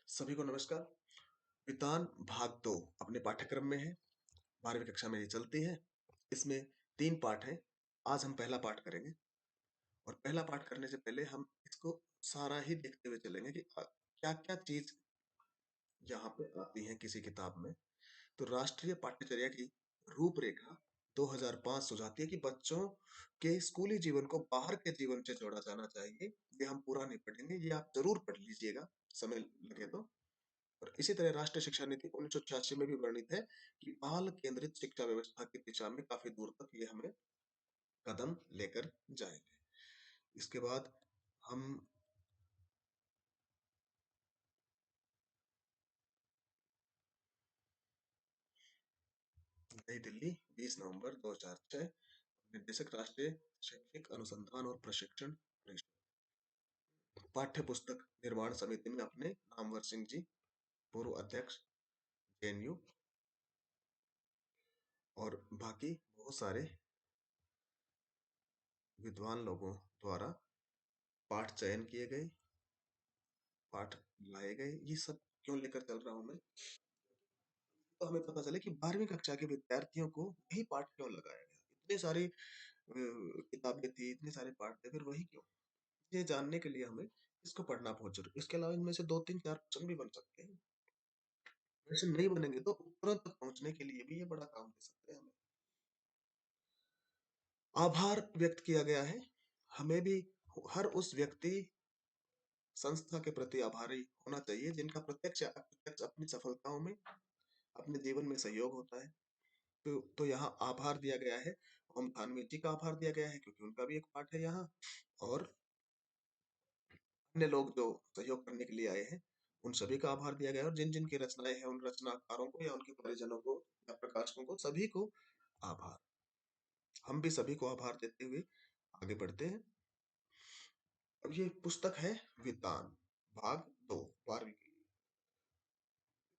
सभी को नमस्कार। वितान भाग 2 अपने पाठ्यक्रम में है। 12वीं कक्षा में ये चलती है। इसमें 3 पाठ हैं। आज हम पहला पाठ करेंगे और पहला पाठ करने से पहले हम इसको सारा ही देखते हुए चलेंगे कि क्या-क्या चीज़ यहाँ पे आती हैं किसी किताब में। तो राष्ट्रीय पाठ्यचर्या की रूपरेखा 2005 सुझाती है कि बच्चों के स्कूली जीवन को बाहर के जीवन से जोड़ा जाना चाहिए। ये हम पूरा नहीं पढ़ेंगे, ये आप ज़रूर पढ़ लीजिएगा, समय लगे तो। और इसी तरह राष्ट्रीय शिक्षा नीति 1986 में भी वर्णित है कि बाल केंद्रित शिक्षा व्यवस्था की दिशा में काफी दूर तक ये हमें कदम लेकर जाएंगे। इसके बाद हम नई दिल्ली 20 नवंबर 2006 निर्देशक राष्ट्रीय शैक्षिक अनुसंधान और प्रशिक्षण परिषद पाठ्य पुस्तक निर्माण समिति में अपने नामवर सिंह जी पूर्व अध्यक्ष जेएनयू और बाकी बहुत सारे विद्वान लोगों द्वारा पाठ चयन किए गए, पाठ लाए गए। ये सब क्यों लेकर चल रहा हूं मैं, तो हमें पता चले कि 12वीं कक्षा के विद्यार्थियों को वही पाठ क्यों लगाया गया। इतने सारी किताबें थी, इतने सारे पाठ थे, फिर वही क्यों। ये जानने के लिए हमें इसको पढ़ना बहुत जरूरी। इसके अलावा इनमें से दो तीन चार प्रश्न भी बन सकते हैं। वैसे नहीं बनेंगे तो उत्तरों तक पहुंचने के लिए भी ये बड़ा काम दे सकते हैं हमें। आभार व्यक्त किया गया है। हमें भी हर उस व्यक्ति संस्था के प्रति आभारी होना चाहिए जिनका प्रत्यक्ष या अप्रत्यक्ष अपनी सफलताओं में अपने जीवन में सहयोग होता है। तो यहाँ आभार दिया गया है। ओम थानवी जी का आभार दिया गया है क्योंकि उनका भी एक पाठ है यहाँ। और अन्य लोग जो सहयोग करने के लिए आए हैं उन सभी का आभार दिया गया है। और जिन जिन की रचनाएं हैं उन रचनाकारों को या उनके परिजनों को या प्रकाशकों को सभी को आभार। हम भी सभी को आभार देते हुए आगे बढ़ते हैं। अब ये पुस्तक है वितान भाग 2 12वीं की।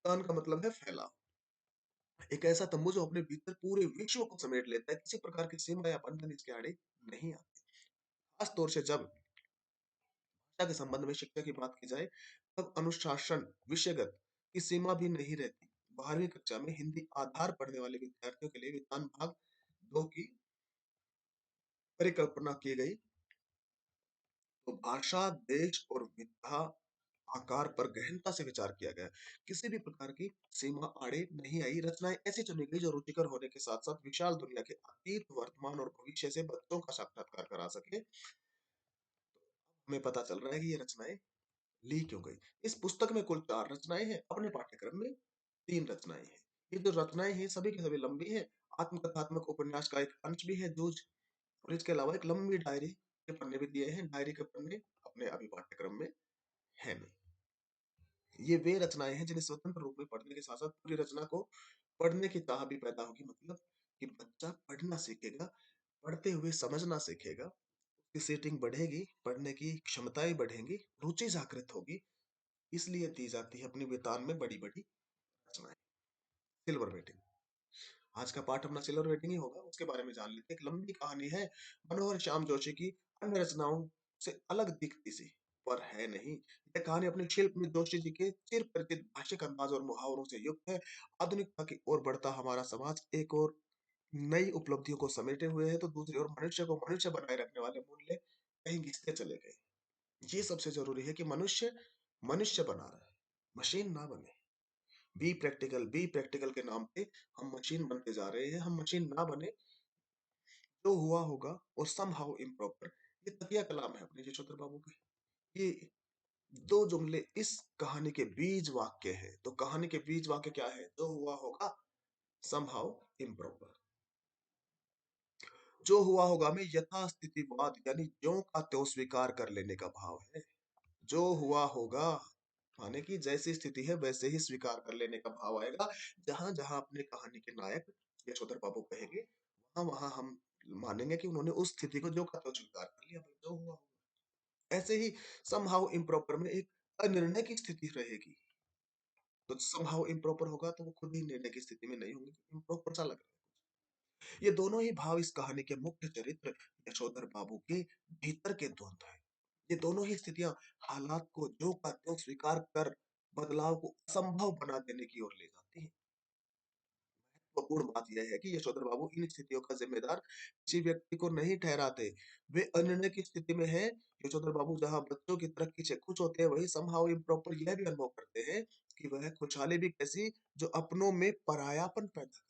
वितान का मतलब है फैलाव। एक ऐसा तंबू जो अपने भीतर पूरे विश्व को समेट लेता है, किसी प्रकार की सीमा या बंधन इसके आड़े नहीं आते। खास तौर से जब शिक्षा के संबंध में शिक्षा की बात की जाए तब अनुशासन विषयगत की सीमा भी नहीं रहती। 12वीं कक्षा में हिंदी आधार पढ़ने वाले विद्यार्थियों के लिए विज्ञान भाग 2 की परिकल्पना की गई। तो भाषा, देश और विधा आकार पर गहनता से विचार किया गया। किसी भी प्रकार की सीमा आड़े नहीं आई। रचनाएं ऐसी चुनी गई जो रुचिकर होने के साथ साथ विशाल दुनिया के अतीत, वर्तमान और भविष्य से बच्चों का साक्षात्कार करा सके। हमें पता चल रहा है कि ये रचनाएं ली क्यों गई। इस पुस्तक में कुल 4 रचनाएं हैं। अपने पाठ्यक्रम में 3 रचनाएं हैं। ये जो रचनाएं हैं सभी की सभी लंबी है। आत्मकथात्मक उपन्यास का एक अंश भी है जूझ। और इसके अलावा एक लंबी डायरी के पन्ने भी दिए हैं। डायरी के पन्ने अपने अभी पाठ्यक्रम में है नहीं। ये वे रचनाएं हैं जिन्हें स्वतंत्र रूप में पढ़ने के साथ साथ पूरी रचना को पढ़ने की चाह भी पैदा होगी। मतलब कि बच्चा पढ़ना सीखेगा, पढ़ते हुए समझना सीखेगा, उसकी सीटिंग बढ़ेगी, पढ़ने की क्षमताएं बढ़ेंगी, रुचि जागृत होगी। इसलिए दी जाती है अपनी वितान में बड़ी बड़ी रचनाएं। Silver waiting. आज का पाठ अपना सिल्वर वेटिंग ही होगा। उसके बारे में जान लेते हैं। एक लंबी कहानी है मनोहर श्याम जोशी की, अन्य रचनाओं से अलग दिखती सी पर है नहीं। यह कहानी अपने शिल्प में जोशी जी के चिर परिचित भाषिक अंदाज और मुहावरों से युक्त है। आधुनिकता की ओर बढ़ता हमारा समाज एक और नई उपलब्धियों को समेटे हुए है तो दूसरी ओर मनुष्य को मनुष्य बनाए रखने वाले मूल्य कहीं घिसते चले गए। ये सबसे जरूरी है कि मनुष्य मनुष्य बना रहे, मशीन ना बने। बी प्रैक्टिकल के नाम पे हम मशीन बनते जा रहे हैं। हम मशीन ना बने। जो हुआ होगा और सम हाउ इम्प्रॉपर। ये तकिया कलाम है अपने यशोधर बाबू के। ये दो जुमले इस कहानी के बीज वाक्य है। तो कहानी के बीज वाक्य क्या है? जो हुआ होगा सम हाउ इम्प्रॉपर। जो हुआ होगा में यथास्थितिवाद यानी ज्यों का त्यों स्वीकार कर लेने का भाव है। जो हुआ होगा माने कि जैसी स्थिति है वैसे ही स्वीकार कर लेने का भाव आएगा। जहां जहां अपने कहानी के नायक यशोधर बाबू कहेंगे वहां वहां हम मानेंगे कि उन्होंने उस स्थिति को जो का त्यों स्वीकार कर लिया। भाई जो हुआ होगा। ऐसे ही समहाउ इम्प्रॉपर में एक अनिर्णय की स्थिति रहेगी। तो समहाउ इम्प्रॉपर होगा तो वो खुद ही निर्णय की स्थिति में नहीं होंगे। इम्प्रॉपर सा लग रहा है। ये दोनों ही भाव इस कहानी के मुख्य चरित्र यशोधर बाबू के भीतर के द्वंद्व है। ये दोनों ही स्थितियां हालात को जो का त्यों स्वीकार कर बदलाव को असंभव बना देने की ओर ले जाती है। महत्वपूर्ण बात यह है कि यशोधर बाबू इन स्थितियों का जिम्मेदार किसी व्यक्ति को नहीं ठहराते। वे अनिर्णय की स्थिति में है। यशोधर बाबू जहां बच्चों की तरक्की से खुश होते हैं, वही समहाउ इम्प्रॉपर यह भी अनुभव करते हैं कि वह खुशहाली भी कैसी जो अपनों में परायापन पैदा करे।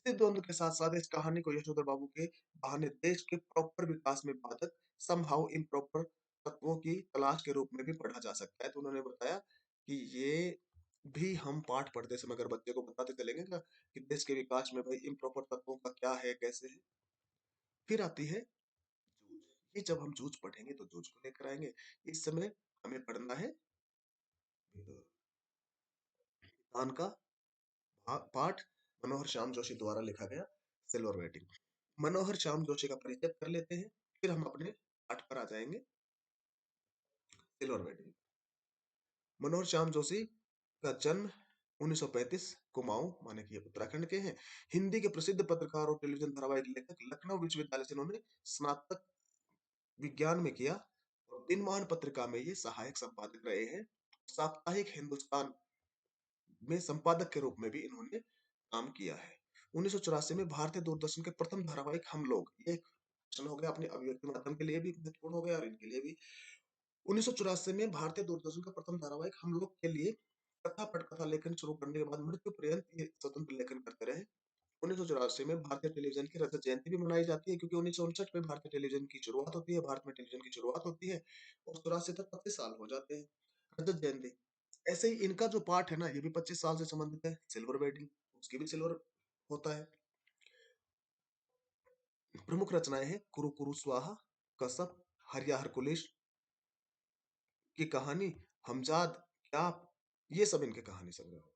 इसी द्वंद के साथ साथ इस कहानी को यशोधर बाबू के बहाने देश के प्रॉपर विकास में बाधक समहाउ इम्प्रॉपर तत्वों की तलाश के रूप में भी पढ़ा जा सकता है। तो उन्होंने बताया कि ये भी हम पाठ पढ़ते समय अगर बच्चे को बताते चलेंगे ना कि देश के विकास में भाई इम्प्रॉपर तत्वों का क्या है, कैसे है। फिर आती है जूझ। ये जब हम जूझ पढ़ेंगे तो जूझ को लेकर आएंगे। इस समय हमें पढ़ना है विधान का पाठ मनोहर श्याम जोशी द्वारा लिखा गया सिल्वर वेटिंग। मनोहर श्याम जोशी का परिचय कर लेते हैं, फिर हम अपने पाठ पर आ जाएंगे। Silver wedding. मनोहर श्याम जोशी का जन्म 1935 कुमाऊं माने कि ये उत्तराखंड के हैं। हिंदी के प्रसिद्ध पत्रकार और टेलीविजन धारावाहिक लेखक, लखनऊ विश्वविद्यालय से इन्होंने स्नातक विज्ञान में किया और दिनमान पत्रिका में ये सहायक संपादक रहे हैं। साप्ताहिक हिंदुस्तान में संपादक के रूप में भी इन्होंने काम किया है। 1984 में भारतीय दूरदर्शन के प्रथम धारावाहिक हम लोग, ये एक प्रश्न हो गया अपने अभिव्यक्ति माध्यम के लिए भी महत्वपूर्ण हो गया और इनके लिए भी। 1984 में भारतीय दूरदर्शन का प्रथम धारावाहिक हम लोग के लिए कथा पटकथा लेखन शुरू करने के बाद मृत्यु पर्यंत ये स्वतंत्र लेखन करते रहे। 1984 में भारतीय टेलीविजन की रजत जयंती भी मनाई जाती है, क्योंकि 1959 में भारतीय टेलीविजन की शुरुआत होती है, भारत में टेलीविजन की शुरुआत होती है और 84 तक 25 साल हो जाते हैं। रजत जयंती। ऐसे ही इनका जो पाठ है ना, ये भी 25 साल से संबंधित है। सिल्वर वेडिंग, उसकी भी सिल्वर होता है। प्रमुख रचनाएं हैं कुरु कुरु स्वाहा, कसब, हरिया हरकुलिस की कहानी, हमजाद, क्या, ये सब इनके कहानी संग्रह हो गए,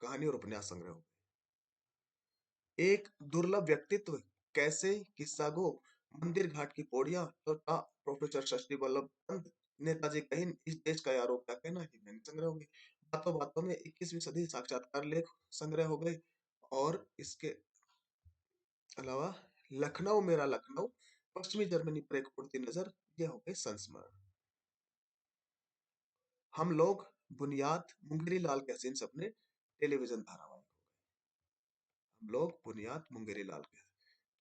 कहानी और उपन्यास संग्रह हो गए। एक दुर्लभ व्यक्तित्व, कैसे, किस्सा गो, मंदिर घाट की पौड़ियां, तथा प्रोफेसर शशि वल्लभ पंत, नेताजी कहिन, इस देश का यारो क्या कहना, ये मैंने संग्रह हो गए। बातों बातों में 21वीं सदी साक्षात्कार लेख संग्रह हो गए। और इसके अलावा लखनऊ मेरा लखनऊ, पश्चिमी जर्मनी पर एक उड़ती नजर, ये हो गए संस्मरण। हम लोग, बुनियाद, मुंगेरी लाल के हसीन सपने, टेलीविजन धारावाहिक। हम लोग, बुनियाद, मुंगेरी लाल के।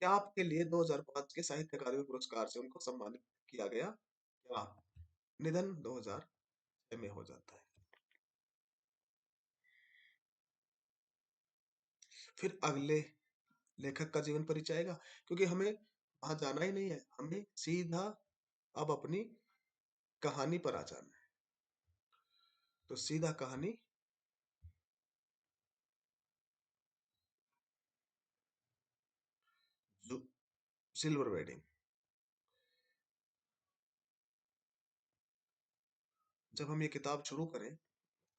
क्या आपके लिए 2005 के साहित्य अकादमी पुरस्कार से उनको सम्मानित किया गया? क्या निधन 2006 में हो जाता है। फिर अगले लेखक का जीवन परिचय आएगा, क्योंकि हमें वहां जाना ही नहीं है, हमें सीधा अब अपनी कहानी पर आ जाना है। तो सीधा कहानी, सिल्वर वेडिंग। जब हम ये किताब शुरू करें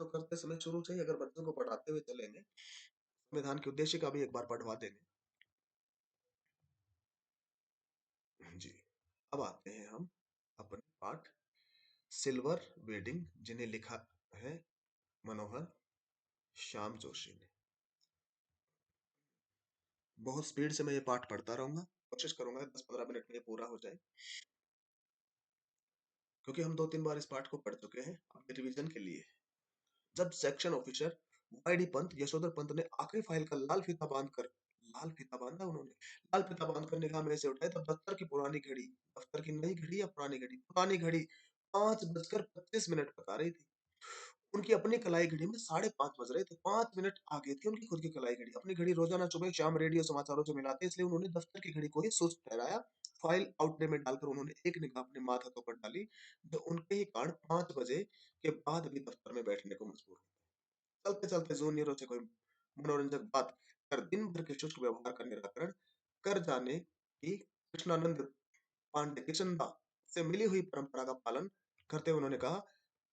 तो करते समय शुरू से ही अगर बच्चों को पढ़ाते हुए चलेंगे, संविधान के उद्देश्य का भी एक बार पढ़वा देंगे। जी। अब आते हैं हम अपने पाठ सिल्वर वेडिंग, जिन्हें लिखा है मनोहर श्याम जोशी ने। बहुत स्पीड से मैं ये पाठ पढ़ता रहूंगा, कोशिश करूंगा 10-15 मिनट में ये पूरा हो जाए, क्योंकि हम 2-3 बार इस पाठ को पढ़ चुके हैं। अब रिवीजन के लिए, जब सेक्शन ऑफिसर वाईडी पंत, यशोधर पंत ने आखिरी फाइल का लाल फीता बांधा, उन्होंने लाल फीता बांध कर निगाह में से उठाए, तब दफ्तर की पुरानी घड़ी, दफ्तर की नई घड़ी या पुरानी घड़ी 5:25 बता रही थी। उनकी अपनी कलाई घड़ी में 5:30 बज रहे थे, 5 मिनट आगे थी उनकी खुद की कलाई घड़ी। अपनी घड़ी रोजाना सुबह शाम रेडियो समाचारों से मिलाते, इसलिए उन्होंने दफ्तर की घड़ी को ही सुस्त ठहराया। फाइल आउटले में डालकर उन्होंने एक निगाह अपने माथ हाथों पर डाली, जो उनके ही कारण 5 बजे के बाद भी दफ्तर में बैठने को मजबूर हुए। चलते चलते जूनियरों से कोई मनोरंजक बात कर दिन भर के शुष्क व्यवहार का निराकरण कर जाने की कृष्णानंद पांडे किशनदा से मिली हुई परंपरा का पालन करते हुए उन्होंने कहा,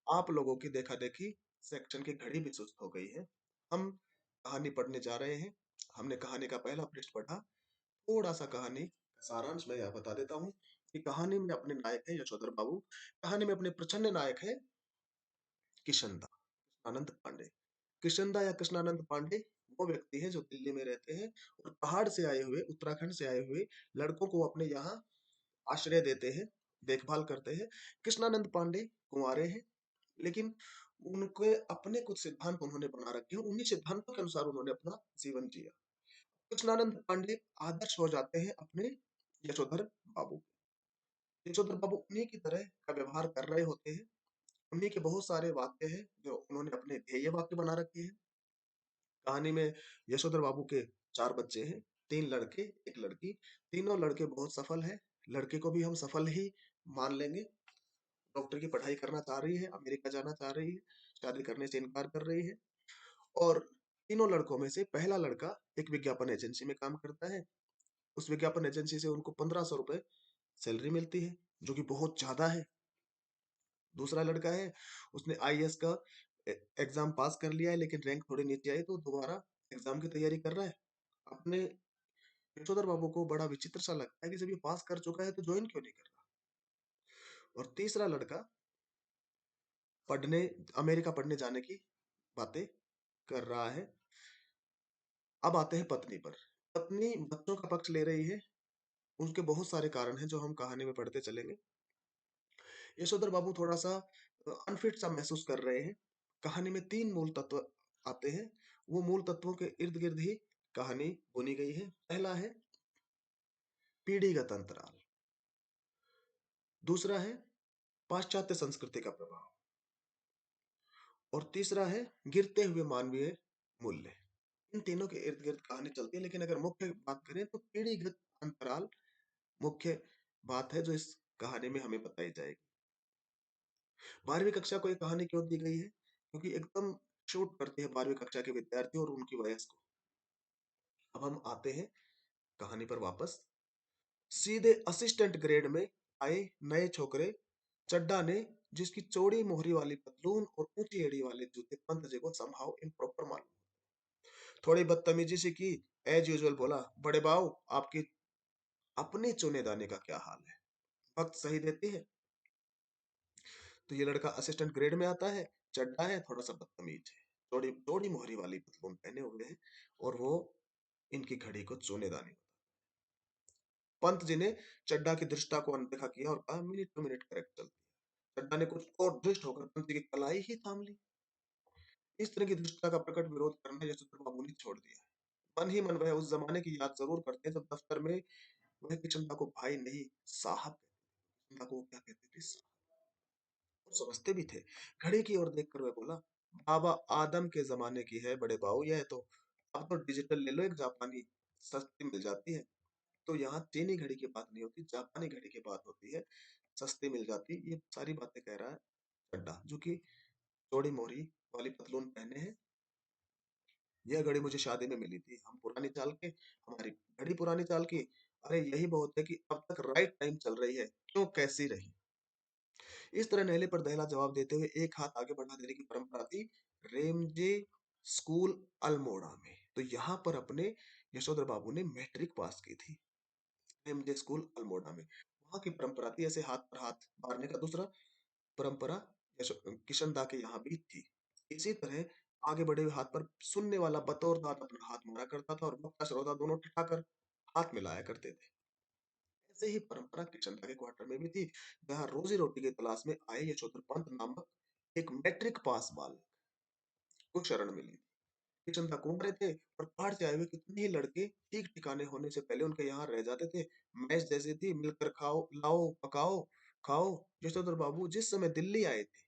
आप लोगों की देखा देखी सेक्शन की घड़ी भी सुस्त हो गई है। हम कहानी पढ़ने जा रहे हैं। हमने कहानी का पहला पृष्ठ पढ़ा। थोड़ा सा कहानी का सारांश मैं यह बता देता हूँ कि कहानी में अपने नायक है यशोधर बाबू। कहानी में अपने प्रछन्न नायक है किशनदा, आनंद पांडे। किशनदा या कृष्णानंद पांडे वो व्यक्ति है जो दिल्ली में रहते हैं और पहाड़ से आए हुए, उत्तराखंड से आए हुए लड़कों को अपने यहाँ आश्रय देते हैं, देखभाल करते हैं। कृष्णानंद पांडे कुंवारे हैं, लेकिन उनके अपने कुछ सिद्धांत उन्होंने बना रखे हैं, उन्हीं सिद्धांतों के अनुसार उन्होंने अपना जीवन जिया। कृष्णानंद पांडे आदर्श हो जाते हैं अपने यशोधर बाबू। यशोधर बाबू उन्हीं की तरह का व्यवहार कर रहे होते हैं। उन्हीं के बहुत सारे वाक्य हैं जो उन्होंने अपने ध्येय वाक्य बना रखे हैं। कहानी में यशोधर बाबू के 4 बच्चे हैं, 3 लड़के, 1 लड़की। तीनों लड़के बहुत सफल हैं। लड़के को भी हम सफल ही मान लेंगे। डॉक्टर की पढ़ाई करना चाह रही है, अमेरिका जाना चाह रही है, शादी करने से इनकार कर रही है। और तीनों लड़कों में से पहला लड़का एक विज्ञापन एजेंसी में काम करता है। उस विज्ञापन एजेंसी से उनको 1500 रुपए सैलरी मिलती है, जो कि बहुत ज्यादा है। दूसरा लड़का है, उसने आईएएस का एग्जाम पास कर लिया है, लेकिन रैंक थोड़ी नीचे आई तो दोबारा एग्जाम की तैयारी कर रहा है। अपने यशोधर बाबू को बड़ा विचित्र सा लगता है कि जब ये पास कर चुका है तो ज्वाइन क्यों नहीं कर रहा। और तीसरा लड़का पढ़ने, अमेरिका पढ़ने जाने की बातें कर रहा है। अब आते हैं पत्नी पर। पत्नी बच्चों का पक्ष ले रही है। उनके बहुत सारे कारण हैं जो हम कहानी में पढ़ते चलेंगे। यशोधर बाबू थोड़ा सा अनफिट सा महसूस कर रहे हैं। कहानी में 3 मूल तत्व आते हैं। वो मूल तत्वों के इर्द गिर्द ही कहानी बुनी गई है। पहला है पीढ़ीगत अंतराल। दूसरा है पाश्चात्य संस्कृति का प्रभाव। और तीसरा है गिरते हुए मानवीय मूल्य। इन तीनों के इर्द गिर्द कहानी चलती है, लेकिन अगर मुख्य बात करें तो पीढ़ीगत अंतराल मुख्य बात है जो इस कहानी में हमें बताई जाएगी। 12वीं कक्षा को ये कहानी क्यों दी गई है? क्योंकि एकदम शूट करते हैं 12वीं कक्षा के विद्यार्थी और उनकी वयस को। अब हम आते हैं कहानी पर वापस। सीधे असिस्टेंट ग्रेड में आए नए छोकरे चड्डा ने, जिसकी चौड़ी मोहरी वाली पतलून और ऊंची एड़ी वाले जूते पंत जी को समहाउ इम्प्रॉपर मालूम। थोड़ी बदतमीजी से की, एज यूजुअल बोला, बड़े बाऊ आपकी अपने चुने दाने का क्या हाल है, वक्त सही देती है? तो ये लड़का असिस्टेंट ग्रेड में आता है, चड्डा है, थोड़ा सा बदतमीज है, थोड़ी थोड़ी मोहरी वाली पतलून पहने हुए है, और वो इनकी घड़ी को चुने दाने। पंत जी ने चड्डा की दृष्टा को अनदेखा किया और कहा, मिनट टू मिनट करेक्ट चलती है। चड्डा ने कुछ और दृष्ट होकर पंत जी की कलाई ही थाम ली। इस तरह की दृष्टता का प्रकट विरोध करना यशोधर बाबू ने छोड़ दिया है। मन ही मन वह उस जमाने की याद जरूर करते हैं जब दफ्तर में वह किशनदा को भाई नहीं साहब कहते थे। किशनदा को वो क्या कहते थे? और समझते भी थे। घड़ी की ओर देखकर वह बोला, बाबा आदम के जमाने की है बड़े बाबू यह तो। अब तो डिजिटल ले लो, एक जापानी सस्ती मिल जाती है। तो यहाँ चीनी घड़ी की बात नहीं होती, जापानी घड़ी की बात होती है, सस्ती मिल जाती। ये सारी बातें कह रहा है चड्डा, जो कि चौड़ी मोहरी वाली पतलून पहने हैं। यह घड़ी मुझे शादी में मिली थी, हम पुरानी चाल के, हमारी घड़ी पुरानी चाल की। अरे यही बहुत है कि अब तक राइट टाइम चल रही है, क्यों कैसी रही। इस तरह नहले पर दहला जवाब देते हुए एक हाथ आगे बढ़ा देने की परंपरा थी रेमजे स्कूल अल्मोड़ा में। तो यहाँ पर अपने यशोधर बाबू ने मैट्रिक पास की थी, रेमजे स्कूल अल्मोड़ा में। वहां की परंपरा थी ऐसे हाथ पर हाथ मारने का। दूसरा परंपरा किशन दा के यहाँ भी थी। इसी तरह आगे बढ़े हुए हाथ पर सुनने वाला बतौर दांत अपना हाथ मारा करता था और वक्ता श्रोता दोनों ठिठाकर हाथ मिलाया करते थे। ऐसे ही परंपरा किशन दा के क्वार्टर में भी थी, जहाँ रोजी रोटी की तलाश में आए यशोधर पंत नामक एक मैट्रिक पास बाल को शरण मिली। किशन दा कुंवरे थे और पहाड़ से आए हुए कितने ही लड़के ठीक ठिकाने होने से पहले उनके यहाँ रह जाते थे। मैच जैसी थी, मिलकर खाओ लाओ पकाओ खाओ। यशोधर बाबू जिस समय दिल्ली आए थे,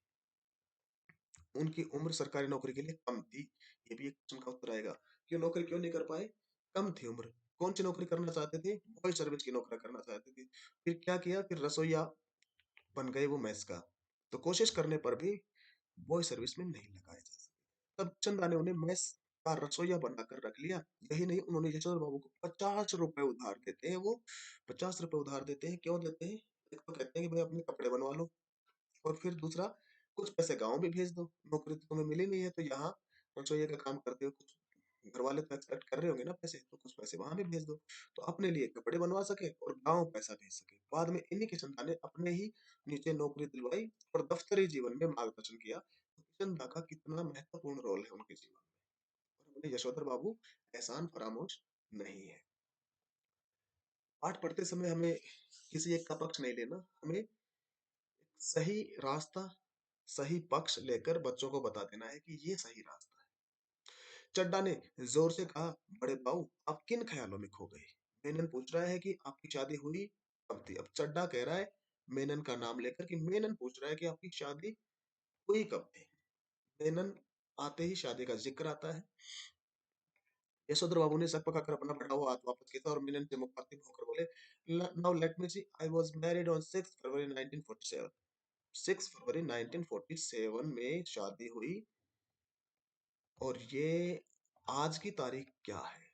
उनकी उम्र सरकारी नौकरी के लिए कम थी। ये भी एक क्वेश्चन का उत्तर आएगा कि नौकरी क्यों नहीं कर पाए? कम थी उम्र। कौन सी नौकरी करना चाहते थे? बॉय सर्विस की नौकरी करना चाहते थे। फिर क्या किया? फिर रसोईया बन गए वो मैस का। तो कोशिश करने पर भी बॉय सर्विस में नहीं लगाया जा सका। तब चंदा ने उन्हें मैस का रसोईया बनाकर रख लिया। यही नहीं, उन्होंने यशोधर बाबू को 50 रुपए उधार देते हैं। वो 50 रुपए उधार देते हैं, क्यों देते हैं? एक तो कहते हैं कि भाई अपने कपड़े बनवा लो, और फिर दूसरा कुछ पैसे गाँव भी भेज दो। नौकरी तो तुम्हें मिली नहीं है, तो यहाँ रसोइये का काम करते हो, कुछ घर वाले तो एक्सपेक्ट कर रहे होंगे ना पैसे, तो कुछ पैसे वहां भी भेज दो, तो अपने लिए कपड़े बनवा सके और गाँव पैसा भेज सके। बाद में इन्हीं की चंदा ने अपने ही नीचे नौकरी दिलवाई और दफ्तरी जीवन में मार्गदर्शन किया। तो चंदा का कितना महत्वपूर्ण रोल है उनके जीवन में, और हमारे यशोधर बाबू एहसान फरामोश नहीं है। पाठ पढ़ते समय हमें किसी एक का पक्ष नहीं लेना, हमें सही रास्ता सही पक्ष लेकर बच्चों को बता देना है कि ये सही रास्ता है। चड्डा ने जोर से कहा, बड़े बाऊ आप किन ख्यालों में खो गए? मेनन पूछ रहा है कि आपकी शादी हुई कब थी? अब चड्डा कह रहा है मेनन का नाम लेकर कि मेनन पूछ रहा है कि आपकी शादी हुई कब थी? मेनन आते ही शादी का जिक्र आता है। यशोधर बाबू ने सक पकाकर अपना बढ़ा हुआ हाथ वापस खींचा और मेनन से मुखातिब होकर बोले, now let me see, I was married on 6 फरवरी 1947। 6 फरवरी 1947 में शादी हुई। और ये आज की तारीख क्या है?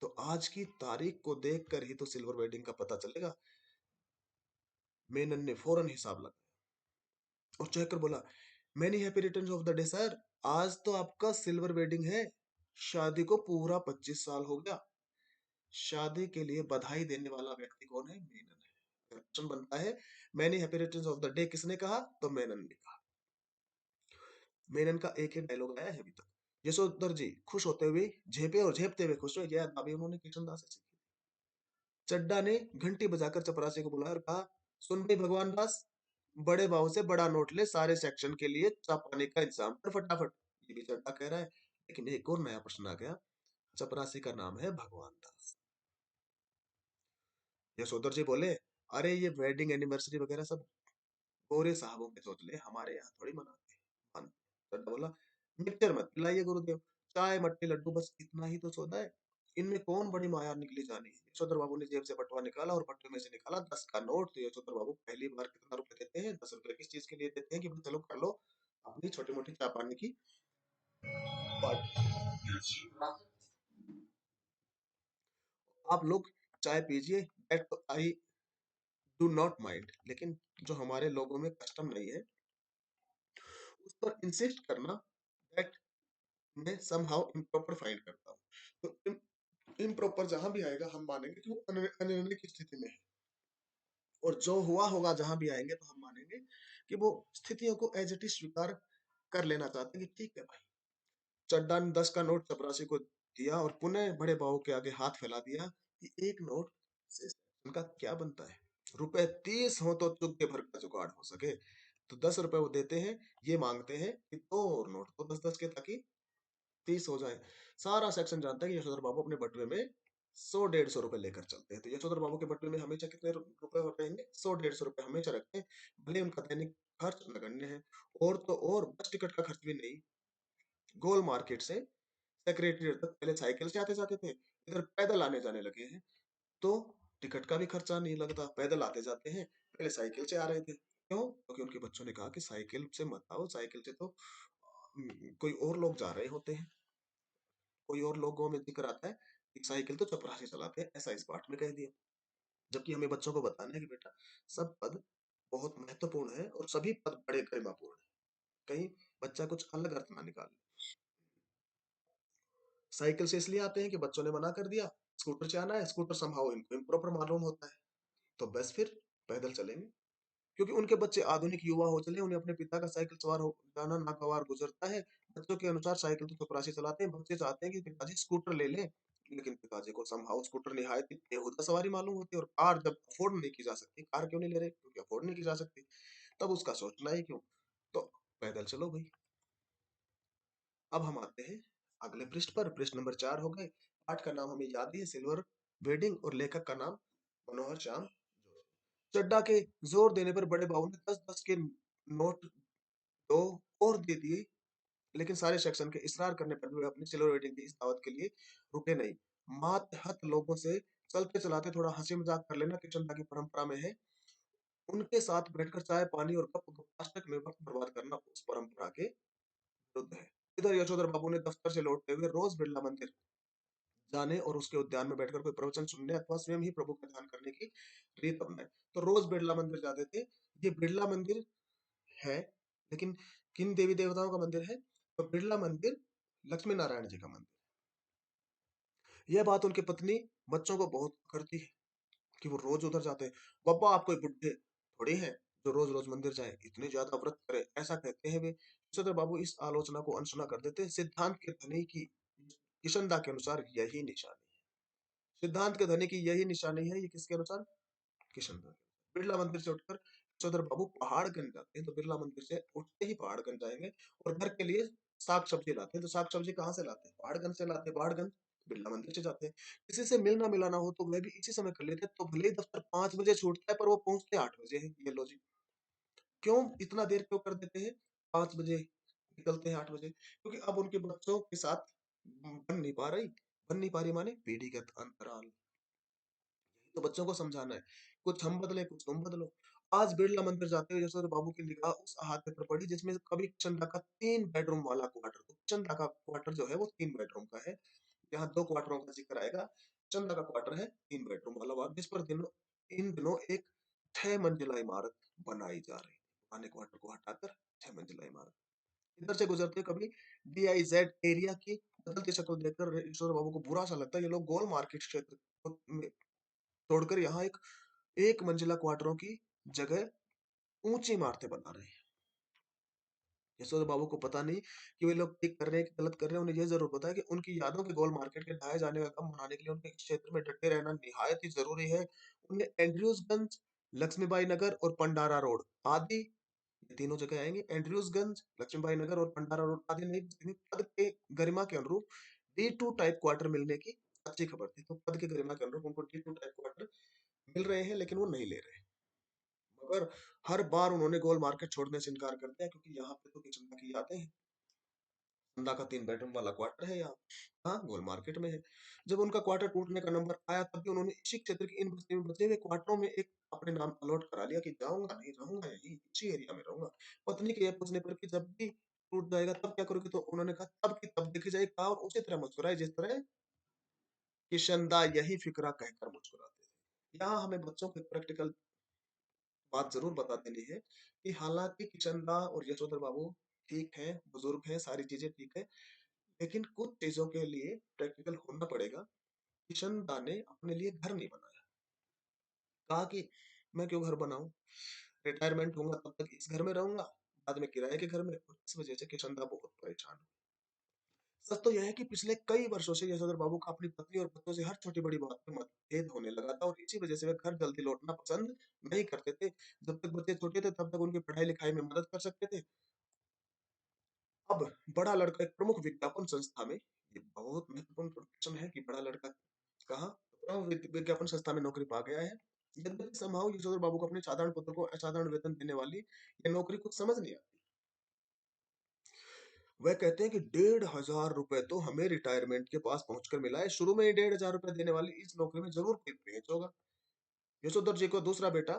तो आज की तारीख को देखकर ही तो सिल्वर वेडिंग का पता चलेगा। मेनन ने फौरन हिसाब लगाया और चेक कर बोला, many happy returns of the day sir. आज तो आपका सिल्वर वेडिंग है। शादी को पूरा 25 साल हो गया। शादी के लिए बधाई देने वाला व्यक्ति कौन है? मेनन है। क्वेश्चन बनता है, many happy returns of the day किसने कहा? तो मेनन ने कहा। मेनन का एक ही डायलॉग आया है अभी तक। यशोधर जी खुश होते हुए झेपे और झेपते हुए खुश हुए, यह अभी उन्होंने कृष्णदास से सीखी। चड्डा ने घंटी बजाकर चपरासी को बुलाया और कहा, सुन भाई भगवान दास, बड़े बाबू से बड़ा नोट ले, सारे सेक्शन के लिए चाय पानी का इंतजाम कर फटाफट। ये भी चड्डा कह रहा है। लेकिन एक और नया प्रश्न आ गया। चपरासी का नाम है भगवान दास। यशोधर जी बोले, अरे ये वेडिंग एनिवर्सरी वगैरह सब गोरे साहबों के सोच ले, हमारे यहाँ थोड़ी मनाते हैं। चड्डा बोला, मिक्सचर मत पिलाइए गुरुदेव, चाय मट्टी लड्डू बस इतना ही तो सौदा है। इनमें कौन बड़ी माया निकली जानी है? यशोधर बाबू ने जेब से बटुआ निकाला और बटुए में से निकाला 10 का नोट। तो यशोधर बाबू पहली बार कितना रुपए देते हैं? 10 रुपए किस चीज के लिए देते हैं? कि भाई चलो कर लो अपनी छोटी मोटी चाय पानी की पार्टी। आप लोग चाय पीजिए, that I do not mind. लेकिन जो हमारे लोगों में कस्टम नहीं है उस पर इंसिस्ट करना, दैट मैं समहाउ इम्प्रॉपर फाइंड करता हूँ। तो इम्प्रॉपर जहां भी आएगा हम मानेंगे कि वो अनिर्णय की स्थिति में है। और जो हुआ होगा जहां भी आएंगे तो हम मानेंगे कि वो स्थितियों को एज इट इज स्वीकार कर लेना चाहते हैं कि ठीक है भाई। चड्डा ने 10 का नोट चपरासी को दिया और पुनः बड़े बाबू के आगे हाथ फैला दिया कि एक नोट से उनका क्या बनता है? रुपए 30 हो तो चुग्गे भर का जुगाड़ हो सके। तो 10 रुपए वो देते हैं। ये मांगते हैं कि दो और नोट तो 10-10 के, ताकि 30 हो जाए। सारा सेक्शन जानता है कि यशोधर बाबू अपने बटुए में 100-150 रुपए लेकर चलते हैं। तो यशोधर बाबू के बटुए में हमेशा कितने रुपए रहेंगे? 100-150 रुपए हमेशा रखते हैं। भले उनका दैनिक खर्च नगण्य है। और तो और बस टिकट का खर्च भी नहीं। गोल मार्केट से सेक्रेटरी तक पहले साइकिल से आते जाते थे, इधर पैदल आने जाने लगे हैं। तो टिकट का भी खर्चा नहीं लगता, पैदल आते जाते हैं। पहले साइकिल से आ रहे थे, क्यों? क्योंकि उनके बच्चों ने कहा कि साइकिल से मत आओ, साइकिल से तो कोई और लोग जा रहे होते हैं। कोई और लोगों में जिक्र आता है कि साइकिल तो चपरासी चलाते हैं, ऐसा इस पाठ में कह दिया। जबकि हमें बच्चों को बताना है कि बेटा सब पद बहुत महत्वपूर्ण है और सभी पद बड़े गरिमापूर्ण है। कहीं बच्चा कुछ अलग अर्थ ना निकाले। साइकिल से इसलिए आते हैं कि बच्चों ने मना कर दिया स्कूटर से आना है, स्कूटर समहाउ इनको इम्प्रॉपर मालूम होता है, तो बस फिर पैदल चलेंगे। क्योंकि उनके बच्चे आधुनिक युवा हो चले, उन्हें अपने पिता का साइकिल सवार हो जाना नागवार गुजरता है। बच्चों के अनुसार साइकिल तो चपरासी चलाते हैं, बच्चे चाहते हैं कि पिताजी स्कूटर ले लें। लेकिन पिताजी को समहाउ स्कूटर निहायत ही बेहुदा सवारी मालूम होती है। और कार जब अफोर्ड नहीं की जा सकती, कार क्यों नहीं ले रहे? क्योंकि अफोर्ड नहीं की जा सकती। तब उसका सोचना ही क्यों? तो पैदल चलो भाई। अब हम आते हैं अगले पृष्ठ पर। पृष्ठ नंबर 4 हो गए। पाठ का नाम हमें याद ही है, सिल्वर वेडिंग, और लेखक का नाम मनोहर श्याम जोशी। चड्डा के जोर देने पर बड़े बाबू ने 10-10 के नोट दो और दे दिए। लेकिन सारे सेक्शन के इसरार करने पर भी वे अपनी सिल्वर वेडिंग की इस दावत के लिए रुके नहीं। मातहत लोगों से चलते चलाते थोड़ा हंसी मजाक कर लेना किचन की परंपरा में है। उनके साथ बैठकर चाय पानी और गप गपाष्टक में वक्त बर्बाद करना उस परंपरा के विरुद्ध है। इधर यशोधर बाबू ने दफ्तर से लौटते हुए रोज बिरला मंदिर जाने और उसके उद्यान में बैठकर कोई प्रवचन सुनने अथवा स्वयं ही प्रभु का ध्यान करने की रीत अपनाई। तो रोज बिरला मंदिर जाते थे। ये बिरला मंदिर है, लेकिन किन देवी देवताओं का मंदिर है? तो बिरला मंदिर लक्ष्मी नारायण जी का मंदिर। यह बात उनकी पत्नी बच्चों को बहुत करती है कि वो रोज उधर जाते हैं। पापा आप कोई बुढ़े थोड़ी हैं जो रोज रोज मंदिर जाए, इतने ज्यादा व्रत करे, ऐसा कहते हैं वे। सदर बाबू इस आलोचना को अनसुना कर देते हैं। सिद्धांत के धनी की किशनदा के अनुसार यही निशानी है। सिद्धांत के धनी की यही निशानी है। ये किसके अनुसार? किशनदा। बिरला मंदिर से उठकर यशोधर बाबू पहाड़गंज जाते हैं तो बिरला मंदिर से उठते ही पहाड़गंज जाएंगे, और घर के लिए साग सब्जी लाते हैं, तो साग सब्जी कहाँ से लाते हैं? पहाड़गंज से लाते हैं, पहाड़गंज बिरला मंदिर से जाते हैं। किसी से मिलना मिलाना हो तो वह भी इसी समय कर लेते हैं, तो भले ही दफ्तर 5 बजे छूटता है पर वो पहुंचते 8 बजे है। ये लो जी, क्यों इतना देर क्यों कर देते हैं? 5 बजे निकलते हैं, 8 बजे, क्योंकि अब उनके बच्चों के साथ बन नहीं पा रही माने पीढ़ीगत अंतराल। तो बच्चों को समझाना है, कुछ हम बदले कुछ तुम बदलो। आज बिरला मंदिर जाते हुए यशोधर बाबू की निगाह उस अहाते पर पड़ी जिसमें कवि चंदा का 3 बेडरूम वाला क्वार्टर, तो चंदा का क्वार्टर जो है वो 3 बेडरूम का है। यहाँ 2 क्वार्टरों का जिक्र आएगा। चंदा का क्वार्टर है 3 बेडरूम वाला, वार्ड जिस पर इन दिनों एक 6 मंजिला इमारत बनाई जा रही है। पुराने क्वार्टर को हटाकर 6 मंजिला इमारत। इधर से गुजरते कभी DIZ एरिया की बदलती शक्ल देखकर ईश्वर बाबू को बुरा सा लगता है, ये लोग गोल मार्केट क्षेत्र में तोड़कर यहाँ एक 1 मंजिला क्वार्टरों की जगह ऊंची इमारतें बना रहे हैं। यशोदा बाबू को पता नहीं कि वे लोग ठीक कर रहे हैं कि गलत कर रहे हैं, उन्हें यह जरूर पता है कि उनकी यादों के गोल मार्केट के ढहाए जाने का गम मनाने के लिए उनके क्षेत्र में डटे रहना निहायत ही जरूरी है। उन्हें एंड्रयूसगंज, लक्ष्मीबाई नगर और पंडारा रोड आदि, ये तीनों जगह आएंगे। एंड्रयूसगंज, लक्ष्मीबाई नगर और पंडारा रोड आदि नहीं, पद के गरिमा के अनुरूप D2 टाइप क्वार्टर मिलने की अच्छी खबर थी, तो पद के गरिमा के अनुरूप उनको D2 टाइप क्वार्टर मिल रहे हैं, लेकिन वो नहीं ले रहे। मगर हर बार उन्होंने गोल मार्केट छोड़ने से इनकार कर दिया, क्योंकि यहाँ पे तो किचन की यादें हैं। चंदा का 3 बेडरूम वाला क्वार्टर है यहाँ, हाँ गोल मार्केट में है। जब उनका क्वार्टर टूटने का नंबर आया तब भी उन्होंने इसी क्षेत्र की इन बस्ती में बचे हुए क्वार्टरों में एक अपने नाम अलॉट करा लिया कि जाऊंगा नहीं, रहूंगा यही इसी एरिया में रहूंगा। पत्नी के यह पूछने पर कि जब भी टूट जाएगा तब क्या करोगे, तो उन्होंने कहा तब की तब देखी जाएगी, कहा और उसी तरह मुस्कुराए जिस तरह किशनदा यही फिक्रा कहकर मुस्कुराते थे। यहाँ हमें बच्चों को एक प्रैक्टिकल बात जरूर बता देनी है कि हालांकि किशनदा और यशोधर बाबू ठीक है, बुजुर्ग हैं, सारी चीजें ठीक है, लेकिन कुछ चीजों के लिए प्रैक्टिकल होना पड़ेगा। किशनदा ने अपने लिए घर नहीं बनाया, कहा कि मैं क्यों घर बनाऊं, रिटायरमेंट होऊंगा तब तक इस घर में रहूंगा, बाद में किराए के घर में, और इस वजह से किशनदा बहुत परेशान हुआ। सच तो यह है कि पिछले कई वर्षों से यशोधर बाबू का अपनी पत्नी और बच्चों से हर छोटी बड़ी बात में मतभेद होने लगा था, और इसी वजह से वे घर जल्दी लौटना पसंद नहीं करते थे। जब तक बच्चे छोटे थे तब तक उनकी पढ़ाई लिखाई में मदद कर सकते थे। अब बड़ा लड़का एक प्रमुख विज्ञापन संस्था में, ये बहुत महत्वपूर्ण प्रश्न है कि बड़ा लड़का कहाँ, प्रमुख विज्ञापन संस्था में नौकरी पा गया है। यद्यपि संभव यशोधर बाबू को अपने साधारण पुत्र को असाधारण वेतन देने वाली यह नौकरी कुछ समझ नहीं आती। वह कहते हैं कि 1,500 रुपए तो हमें रिटायरमेंट के पास पहुंचकर मिला है, शुरू में ही 1,500 रुपए देने वाली इस नौकरी में जरूर कोई पेच होगा। यशोधर जी को दूसरा बेटा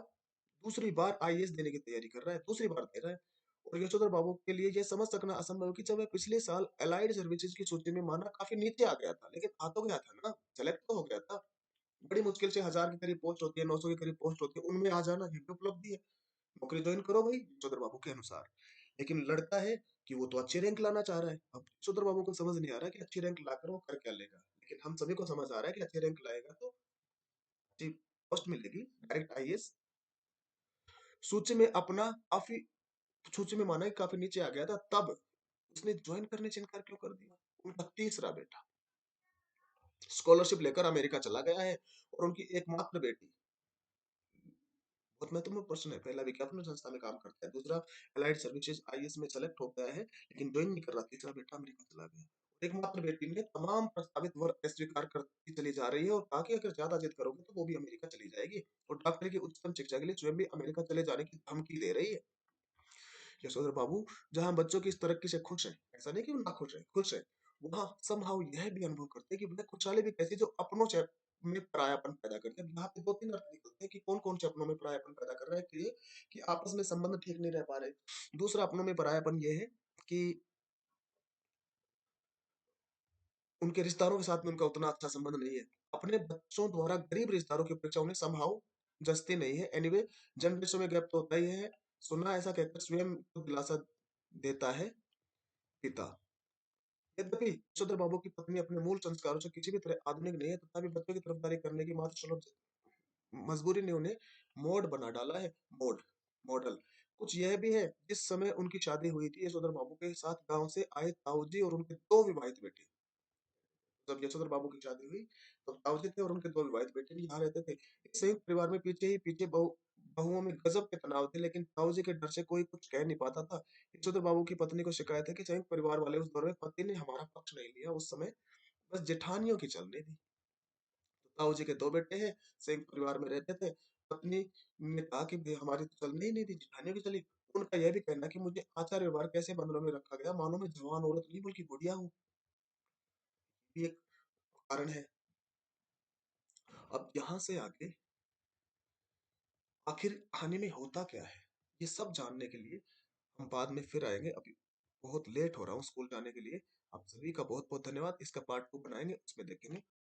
दूसरी बार IAS देने की तैयारी कर रहा है, दूसरी बार दे रहा है। और यशोधर बाबू के लिए यह समझ सकना असंभव है कि जब वह पिछले साल अलाइड सर्विसेज की सूची में माना काफी नीचे आ गया था, लेकिन आ तो गया था ना, सेलेक्ट तो हो गया था। बड़ी मुश्किल से 1,000 के करीब पोस्ट होती है, 900 के करीब पोस्ट होती है, उनमें आ जाना ये भी उपलब्धि है। नौकरी ज्वाइन करो भाई यशोधर बाबू के अनुसार। लेकिन लड़का है कि वो तो अच्छी रैंक लाना चाह रहा है। अब यशोधर बाबू को समझ नहीं आ रहा कि अच्छी रैंक लाकर वो कर क्या लेगा, लेकिन हम सभी को समझ आ रहा है कि अच्छी रैंक लाएगा तो अच्छी पोस्ट मिलेगी, डायरेक्ट IAS। सूची में अपना काफी सूची में माना कि काफी नीचे आ गया था, तब उसने ज्वाइन करने से इनकार क्यों कर दिया? उनका तीसरा बेटा स्कॉलरशिप लेकर अमेरिका चला गया है, और उनकी एकमात्र बेटी, बहुत महत्वपूर्ण प्रश्न है, पहला विज्ञापन संस्था में काम करता है, दूसरा अलाइड सर्विसेज IAS में सेलेक्ट हो गया है लेकिन ज्वाइन नहीं कर रहा, तीसरा बेटा अमेरिका चला गया। एकमात्र बेटी ने तमाम प्रस्तावित वर्क अस्वीकार करती चली जा रही है, और कहा कि अगर ज्यादा जिद करोगे तो वो भी अमेरिका चली जाएगी, और डॉक्टर की उच्चतम शिक्षा के लिए स्वयं भी अमेरिका चले जाने की धमकी दे रही है। यशोधर बाबू जहाँ बच्चों की इस तरक्की से खुश है, ऐसा नहीं कि वो ना खुश है, खुश है, वहां समहाउ यह भी अनुभव करते हैं कि वह खुशहाली भी कैसी जो अपनों से में परायापन पैदा करते हैं। यहाँ पे 2-3 अर्थ निकलते हैं कि कौन कौन से अपनों में परायापन पैदा कर रहा है, कि आपस में संबंध ठीक नहीं रह पा रहे। दूसरा अपनों में परायापन ये है कि उनके रिश्तेदारों के साथ में उनका उतना अच्छा संबंध नहीं है। अपने बच्चों द्वारा गरीब रिश्तेदारों की अपेक्षा उन्हें समहाउ जस्ती नहीं है। एनीवे जनरेशन में गैप तो होता ही है, सुना ऐसा कहकर स्वयं को दिलासा देता है पिता। यद्यपि यशोधर बाबू की पत्नी अपने मूल संस्कारों से किसी भी तरह आधुनिक नहीं है, तथापि बच्चों की तरफदारी करने की मात्र मजबूरी ने उन्हें मोड बना डाला है। मोड मॉडल कुछ यह भी है, जिस समय उनकी शादी हुई थी यशोधर बाबू के साथ गांव से आए ताऊजी और उनके 2 विवाहित बेटे। जब यशोधर बाबू की शादी हुई तो ताऊजी थे और उनके 2 विवाहित बेटे भी यहाँ रहते थे। इस संयुक्त परिवार में पीछे ही पीछे बहु बहुओं में गजब के तनाव थे, लेकिन ताऊ जी के डर से कोई कुछ कह नहीं पाता था। यशोधर बाबू की पत्नी को शिकायत है कि संयुक्त परिवार वाले उस दौर में पति ने हमारा पक्ष नहीं लिया। उस समय बस जेठानियों की चल रही थी। तो ताऊ जी के 2 बेटे हैं, संयुक्त परिवार में रहते थे। पत्नी ने कहा कि भई हमारी तो चल नहीं थी, जेठानियों की चली। उनका यह भी कहना है कि मुझे आचार व्यवहार कैसे बंधनों में रखा गया, मानो मैं जवान औरत नहीं बल्कि बुढ़िया हूँ। ये एक कारण है। अब यहाँ से आगे आखिर कहानी में होता क्या है? ये सब जानने के लिए हम बाद में फिर आएँगे। अभी बहुत लेट हो रहा हूँ स्कूल जाने के लिए। आप सभी का बहुत-बहुत धन्यवाद। इसका पार्ट 2 बनाएँगे, उसमें देखेंगे।